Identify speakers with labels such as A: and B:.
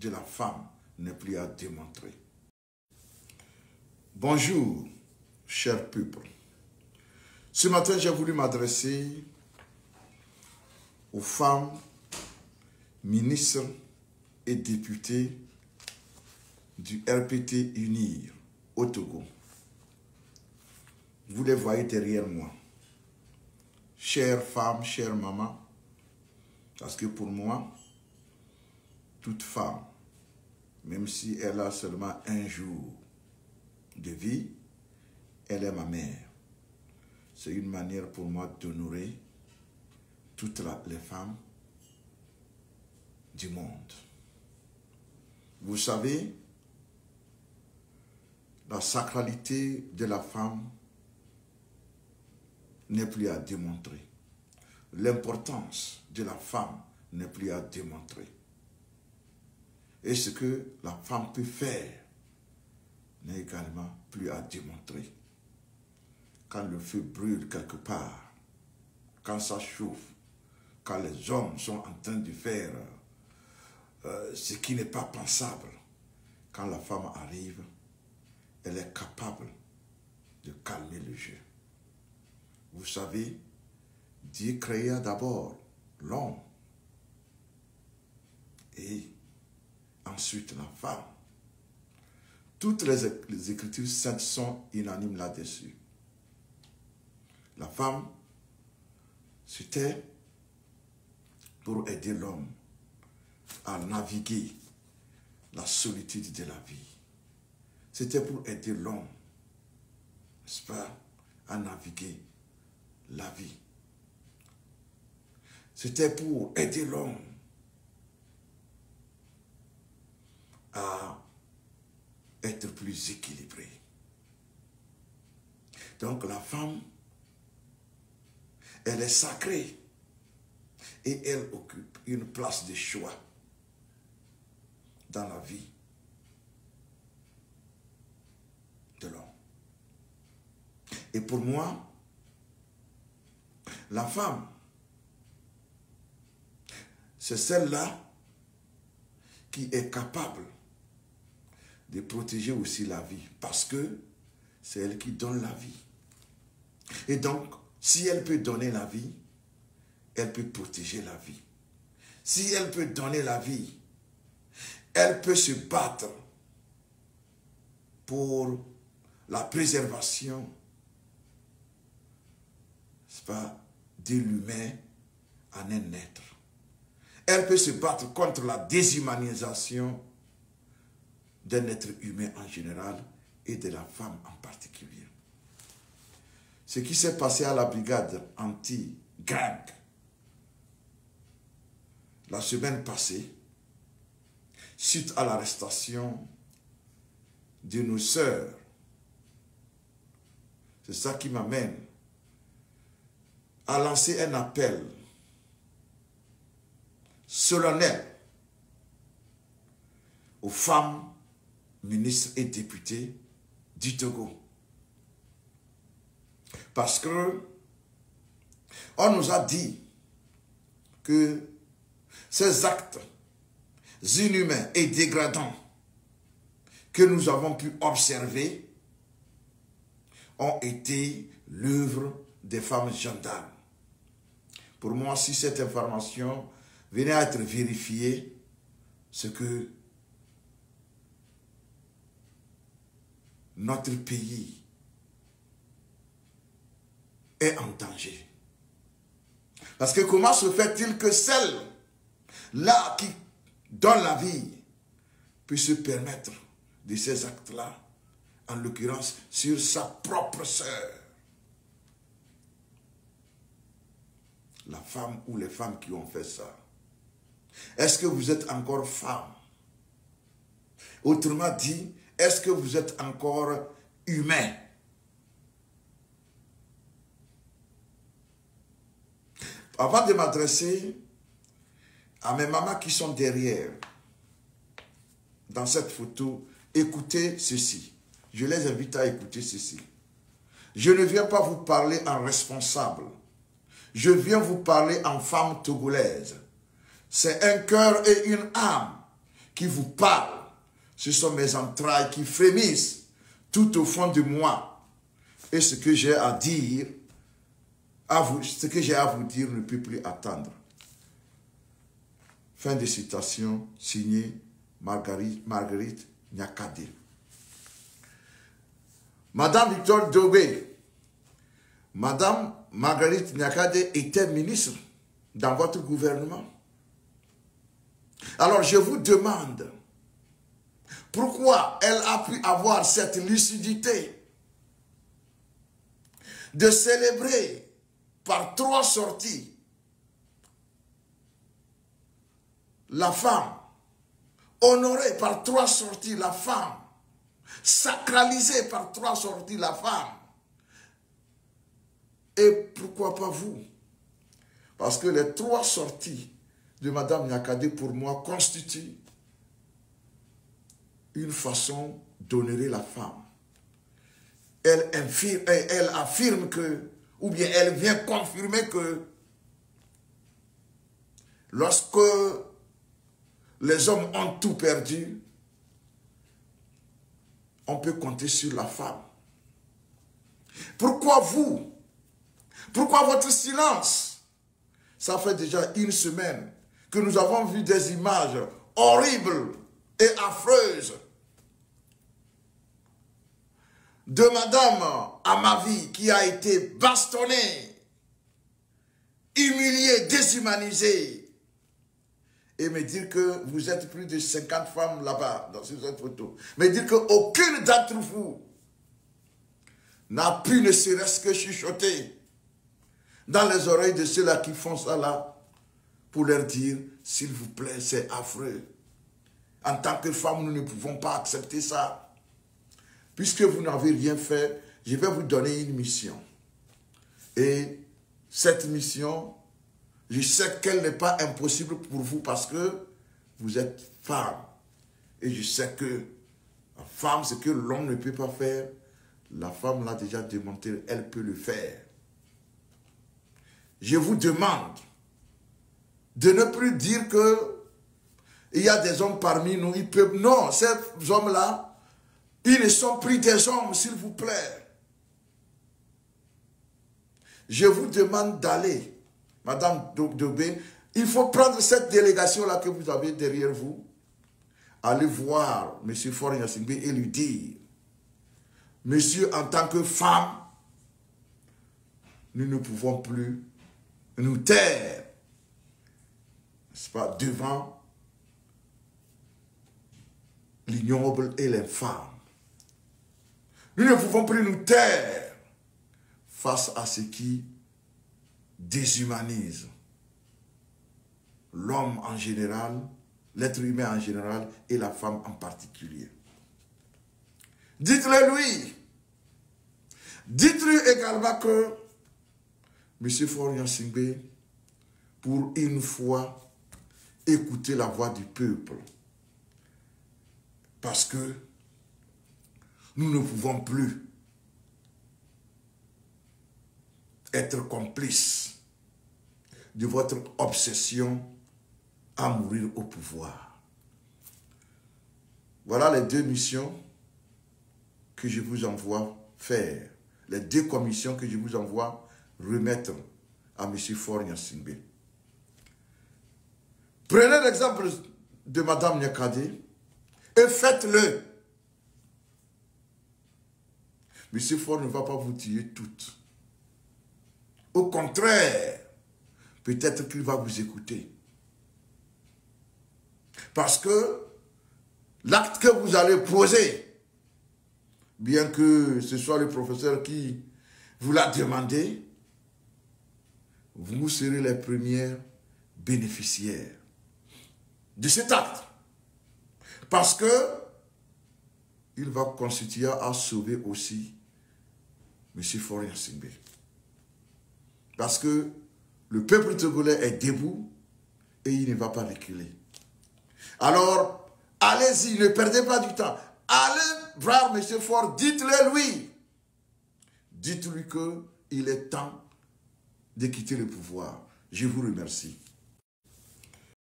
A: de la femme n'est plus à démontrer. Bonjour, cher peuple. Ce matin, j'ai voulu m'adresser aux femmes, ministres et députés du RPT Unir au Togo. Vous les voyez derrière moi. Chères femmes, chères mamans, parce que pour moi, toute femme, même si elle a seulement un jour de vie, elle est ma mère. C'est une manière pour moi d'honorer toutes les femmes du monde. Vous savez, la sacralité de la femme n'est plus à démontrer. L'importance de la femme n'est plus à démontrer. Et ce que la femme peut faire n'est également plus à démontrer. Quand le feu brûle quelque part, quand ça chauffe, quand les hommes sont en train de faire ce qui n'est pas pensable, quand la femme arrive, elle est capable de calmer le jeu. Vous savez, Dieu créa d'abord l'homme et ensuite la femme. Toutes les Écritures saintes sont unanimes là-dessus. La femme, c'était pour aider l'homme à naviguer la solitude de la vie. C'était pour aider l'homme, n'est-ce pas, à naviguer la vie. C'était pour aider l'homme à être plus équilibré. Donc la femme, elle est sacrée et elle occupe une place de choix dans la vie de l'homme. Et pour moi, la femme, c'est celle-là qui est capable de protéger aussi la vie, parce que c'est elle qui donne la vie. Et donc, si elle peut donner la vie, elle peut protéger la vie. Si elle peut donner la vie, elle peut se battre pour la préservation, n'est-ce pas, de l'humain en un être. Elle peut se battre contre la déshumanisation d'un être humain en général et de la femme en particulier. Ce qui s'est passé à la brigade anti-gang la semaine passée, suite à l'arrestation de nos sœurs, c'est ça qui m'amène à lancer un appel solennel aux femmes, ministres et députés du Togo. Parce que on nous a dit que ces actes inhumains et dégradants que nous avons pu observer ont été l'œuvre des femmes gendarmes. Pour moi, si cette information venait à être vérifiée, c'est que notre pays est en danger. Parce que comment se fait-il que celle-là qui donne la vie puisse se permettre de ces actes-là, en l'occurrence sur sa propre sœur? La femme ou les femmes qui ont fait ça. Est-ce que vous êtes encore femme? Autrement dit, est-ce que vous êtes encore humain? Avant de m'adresser à mes mamans qui sont derrière, dans cette photo, écoutez ceci. Je les invite à écouter ceci. Je ne viens pas vous parler en responsable. Je viens vous parler en femme togolaise. C'est un cœur et une âme qui vous parle. Ce sont mes entrailles qui frémissent tout au fond de moi. Et ce que j'ai à dire, ce que j'ai à vous dire ne peut plus attendre. Fin de citation, signée Marguerite Nyakade. Madame Victoire Dobé, Madame Marguerite Nyakade était ministre dans votre gouvernement. Alors je vous demande, pourquoi elle a pu avoir cette lucidité de célébrer par 3 sorties la femme, honorée par 3 sorties la femme, sacralisée par 3 sorties la femme. Et pourquoi pas vous? Parce que les 3 sorties de Madame Nyakade, pour moi, constituent une façon d'honorer la femme. Elle affirme que, ou bien elle vient confirmer que lorsque les hommes ont tout perdu, on peut compter sur la femme. Pourquoi vous? Pourquoi votre silence? Ça fait déjà 1 semaine que nous avons vu des images horribles et affreuses de Madame Amavi qui a été bastonnée, humiliée, déshumanisée. Et me dire que vous êtes plus de 50 femmes là-bas, dans cette photo. Me dire qu'aucune d'entre vous n'a pu ne serait-ce que chuchoter dans les oreilles de ceux-là qui font ça là, pour leur dire, s'il vous plaît, c'est affreux. En tant que femme, nous ne pouvons pas accepter ça. Puisque vous n'avez rien fait, je vais vous donner une mission. Et cette mission, je sais qu'elle n'est pas impossible pour vous parce que vous êtes femme. Et je sais que la femme, ce que l'homme ne peut pas faire, la femme l'a déjà démontré, elle peut le faire. Je vous demande de ne plus dire que il y a des hommes parmi nous, ils peuvent... Non, ces hommes-là, ils ne sont plus des hommes, s'il vous plaît. Je vous demande d'aller, Madame Dobé, il faut prendre cette délégation-là que vous avez derrière vous, aller voir M. Faure Gnassingbé et lui dire, monsieur, en tant que femme, nous ne pouvons plus nous taire, n'est-ce pas, devant l'ignoble et l'infâme. Nous ne pouvons plus nous taire face à ce qui déshumanise l'homme en général, l'être humain en général et la femme en particulier. Dites-le lui. Dites-lui également que M. Faure Gnassingbé, pour une fois, écoutez la voix du peuple. Parce que nous ne pouvons plus être complices de votre obsession à mourir au pouvoir. Voilà les 2 missions que je vous envoie faire. Les 2 commissions que je vous envoie remettre à M. Faure Gnassingbé. Prenez l'exemple de Mme Nyakade et faites-le. M. Faure ne va pas vous tuer toutes. Au contraire, peut-être qu'il va vous écouter. Parce que l'acte que vous allez poser, bien que ce soit le professeur qui vous l'a demandé, vous serez les premières bénéficiaires de cet acte. Parce que il va constituer à sauver aussi M. Faure Gnassingbé. Parce que le peuple togolais est debout et il ne va pas reculer. Alors, allez-y, ne perdez pas du temps. Allez voir M. Faure, dites-le lui. Dites-lui qu'il est temps de quitter le pouvoir. Je vous remercie.